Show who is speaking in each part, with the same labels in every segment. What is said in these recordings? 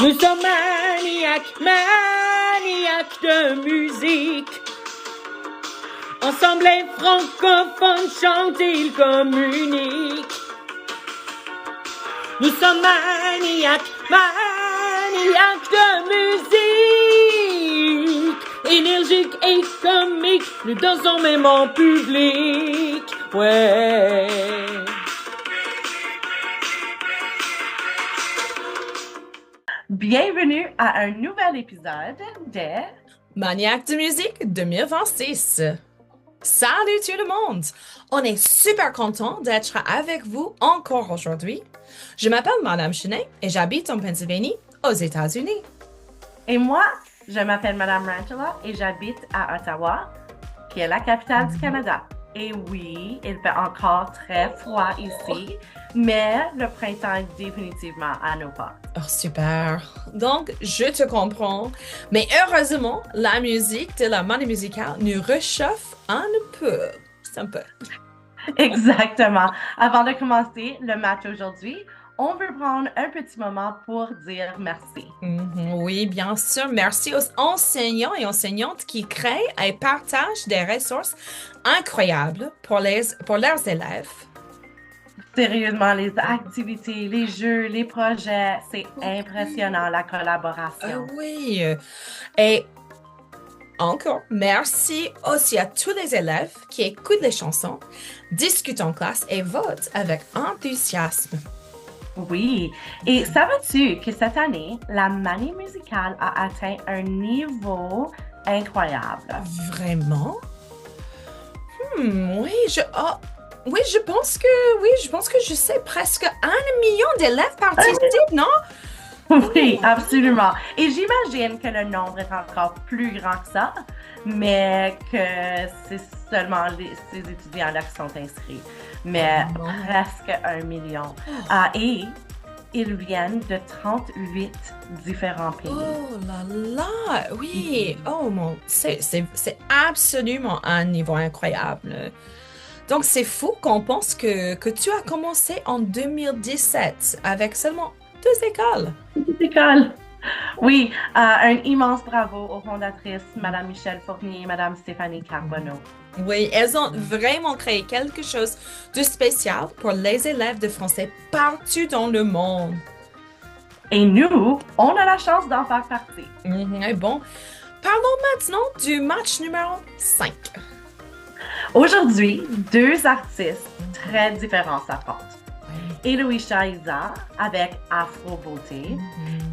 Speaker 1: Nous sommes maniaques, maniaques de musique. Ensemble les francophones chantent, ils communiquent. Nous sommes maniaques, maniaques de musique. Énergiques et comiques, nous dansons même en public. Ouais.
Speaker 2: Bienvenue à un nouvel épisode de
Speaker 3: Maniaque de musique 2026. Salut tout le monde! On est super content d'être avec vous encore aujourd'hui. Je m'appelle Madame Chenet et j'habite en Pennsylvanie, aux États-Unis.
Speaker 2: Et moi, je m'appelle Madame Rangela et j'habite à Ottawa, qui est la capitale du Canada. Et oui, il fait encore très froid ici, mais le printemps est définitivement à nos portes.
Speaker 3: Oh, super! Donc, je te comprends. Mais heureusement, la musique de la Manie musicale nous réchauffe un peu. C'est un peu.
Speaker 2: Exactement. Avant de commencer le match aujourd'hui, on veut prendre un petit moment pour dire merci.
Speaker 3: Oui, bien sûr. Merci aux enseignants et enseignantes qui créent et partagent des ressources incroyables pour leurs élèves.
Speaker 2: Sérieusement, les activités, les jeux, les projets, c'est impressionnant la collaboration.
Speaker 3: Oui. Et encore, merci aussi à tous les élèves qui écoutent les chansons, discutent en classe et votent avec enthousiasme.
Speaker 2: Oui, et savais-tu que cette année, la Manie musicale a atteint un niveau incroyable?
Speaker 3: Vraiment? Oui, je pense que je sais presque 1 million d'élèves participent, non?
Speaker 2: Oui, absolument. Et j'imagine que le nombre est encore plus grand que ça, mais que c'est seulement ces étudiants-là qui sont inscrits. Mais presque 1 million. Et ils viennent de 38 différents pays.
Speaker 3: Oh là là, oui. Oh mon, c'est absolument un niveau incroyable. Donc c'est fou qu'on pense que tu as commencé en 2017 avec seulement 2 écoles.
Speaker 2: 2 écoles. Oui, un immense bravo aux fondatrices, Madame Michelle Fournier et Madame Stéphanie Carbonneau.
Speaker 3: Oui, elles ont vraiment créé quelque chose de spécial pour les élèves de français partout dans le monde.
Speaker 2: Et nous, on a la chance d'en faire partie.
Speaker 3: Et bon, parlons maintenant du match numéro 5.
Speaker 2: Aujourd'hui, 2 artistes très différents s'affrontent. Eloisha Isa avec Afro Beauté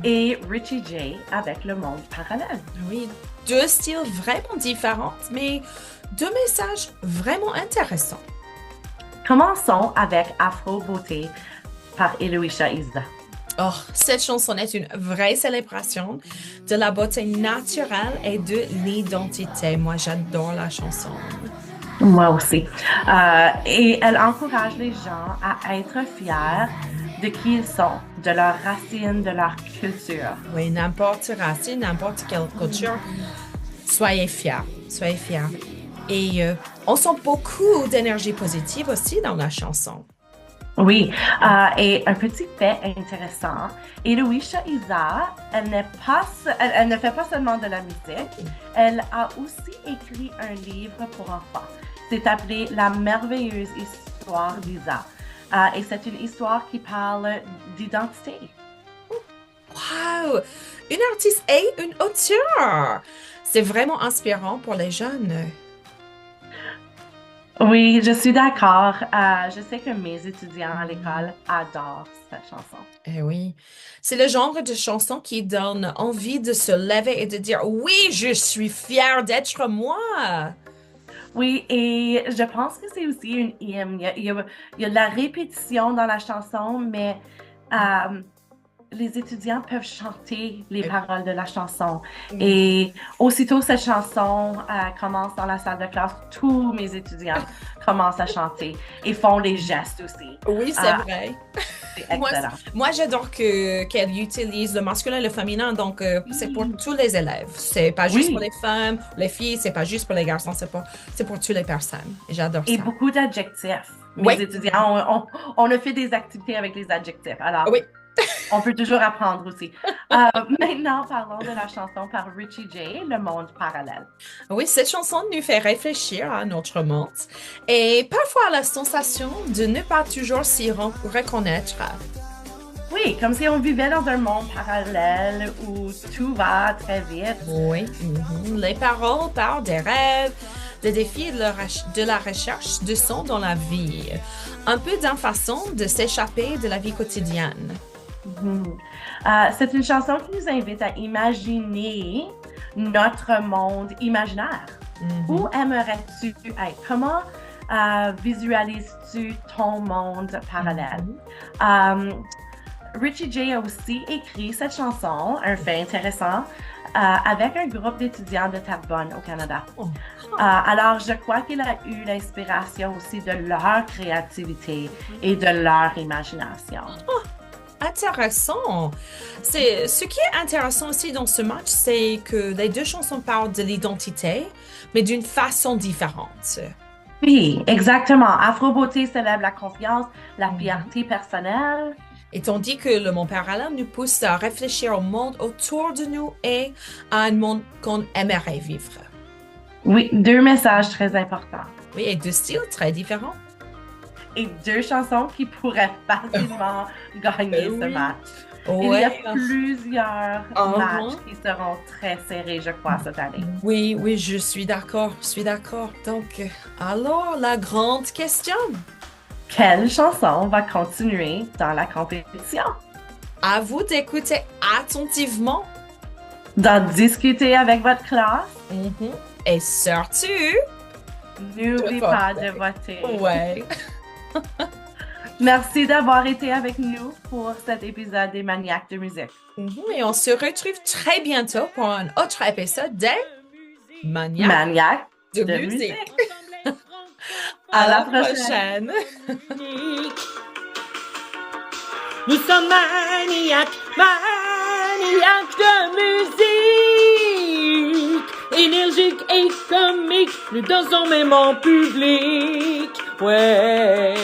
Speaker 2: et Richie J avec Le Monde Parallèle.
Speaker 3: Oui, 2 styles vraiment différents, mais 2 messages vraiment intéressants.
Speaker 2: Commençons avec Afro Beauté par Eloisha Isa.
Speaker 3: Oh, cette chanson est une vraie célébration de la beauté naturelle et de l'identité. Moi, j'adore la chanson.
Speaker 2: Moi aussi. Et elle encourage les gens à être fiers de qui ils sont, de leurs racines, de leur culture.
Speaker 3: Oui, n'importe racine, n'importe quelle culture, soyez fiers, soyez fiers. Et on sent beaucoup d'énergie positive aussi dans la chanson.
Speaker 2: Oui, et un petit fait intéressant, Eloisha Isa, elle ne fait pas seulement de la musique, elle a aussi écrit un livre pour enfants. C'est appelé La merveilleuse histoire d'Isa. Et c'est une histoire qui parle d'identité.
Speaker 3: Wow! Une artiste et une auteure! C'est vraiment inspirant pour les jeunes.
Speaker 2: Oui, je suis d'accord. Je sais que mes étudiants à l'école adorent cette chanson.
Speaker 3: Eh oui, c'est le genre de chanson qui donne envie de se lever et de dire « Oui, je suis fière d'être moi! »
Speaker 2: Oui, et je pense que c'est aussi une hymne. Il y a de la répétition dans la chanson, mais les étudiants peuvent chanter les paroles de la chanson. Et aussitôt cette chanson commence dans la salle de classe, tous mes étudiants commencent à chanter et font les gestes aussi.
Speaker 3: Oui, c'est vrai.
Speaker 2: C'est excellent.
Speaker 3: Moi, j'adore qu'elle utilise le masculin et le féminin, donc c'est pour tous les élèves. C'est pas juste pour les femmes, les filles, c'est pas juste pour les garçons, c'est pour toutes les personnes. J'adore ça.
Speaker 2: Et beaucoup d'adjectifs. Mes étudiants, on a fait des activités avec les adjectifs. Alors,
Speaker 3: oui.
Speaker 2: On peut toujours apprendre aussi. Maintenant, parlons de la chanson par Richie J, Le Monde Parallèle.
Speaker 3: Oui, cette chanson nous fait réfléchir à notre monde et parfois la sensation de ne pas toujours s'y reconnaître.
Speaker 2: Oui, comme si on vivait dans un monde parallèle où tout va très vite.
Speaker 3: Oui, les paroles parlent des rêves, des défis de la recherche de sens dans la vie. Un peu d'une façon de s'échapper de la vie quotidienne.
Speaker 2: Mhm. C'est une chanson qui nous invite à imaginer notre monde imaginaire. Où aimerais-tu être? Comment visualises-tu ton monde parallèle? Richie J a aussi écrit cette chanson, un fait intéressant, avec un groupe d'étudiants de Terrebonne au Canada. Alors, je crois qu'il a eu l'inspiration aussi de leur créativité et de leur imagination.
Speaker 3: Intéressant. Ce qui est intéressant aussi dans ce match, c'est que les deux chansons parlent de l'identité, mais d'une façon différente.
Speaker 2: Oui, exactement. Afro Beauté célèbre la confiance, la fierté personnelle.
Speaker 3: Et tandis que le monde parallèle nous pousse à réfléchir au monde autour de nous et à un monde qu'on aimerait vivre.
Speaker 2: Oui, deux messages très importants.
Speaker 3: Oui, et deux styles très différents.
Speaker 2: Et deux chansons qui pourraient facilement gagner ce match. Il y a plusieurs matchs qui seront très serrés, je crois, cette année.
Speaker 3: Oui, je suis d'accord, Donc, alors, la grande question.
Speaker 2: Quelle chanson va continuer dans la compétition?
Speaker 3: À vous d'écouter attentivement.
Speaker 2: D'en discuter avec votre classe.
Speaker 3: Et surtout,
Speaker 2: n'oubliez pas de voter.
Speaker 3: Ouais.
Speaker 2: Merci d'avoir été avec nous pour cet épisode des Maniaques de musique.
Speaker 3: Et on se retrouve très bientôt pour un autre épisode des Maniaques de musique. À la prochaine.
Speaker 1: Nous sommes maniaques de musique. Énergiques et comiques, nous dansons même en public. Ouais.